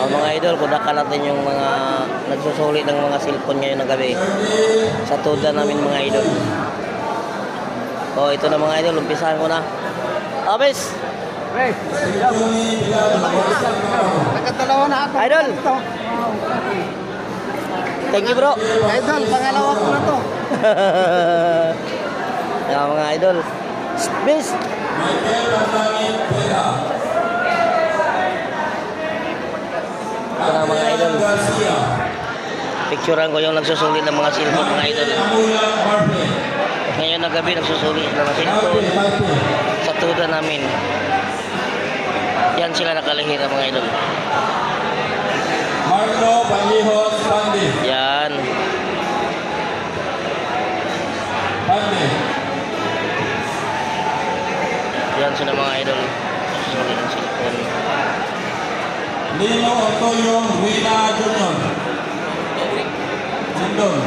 Mga idol, kudakan natin yung mga nagsusuli ng mga cellphone ngayon ng gabi. Sa tuda namin mga idol. Oh, ito na mga idol, umpisahan ko na. Abis! Nakatalawa na ako. Idol! Thank you bro! Idol, pangalawa ko na to. Yan mga idol. Bis! Ito na mga idol. Picturean ko yung nagsusulit ng mga cellphone mga idol. Ngayon na gabi nagsusulit ng mga cellphone sa tuda namin. Yan sila nakalihira mga idol. Marlo Balihos Pandi. Yan. Pandi. Yan sila mga idol. Nagsusulit ng cellphone. Lino Otoyong Rina Junior. Sindon.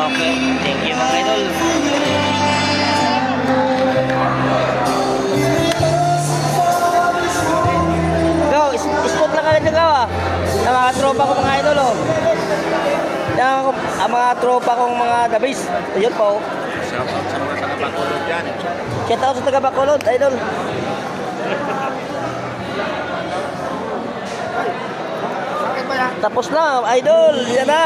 Okay. Thank you mga idol. Go, spot lang agad ikaw ah. Ang mga tropa ko mga idol oh. Ang mga tropa kong mga dabis. Ayun po. Shoutout sa mga taga-Bacolod dyan. Shout out sa taga Bacolod, idol. Tapos na, idol. Yan na.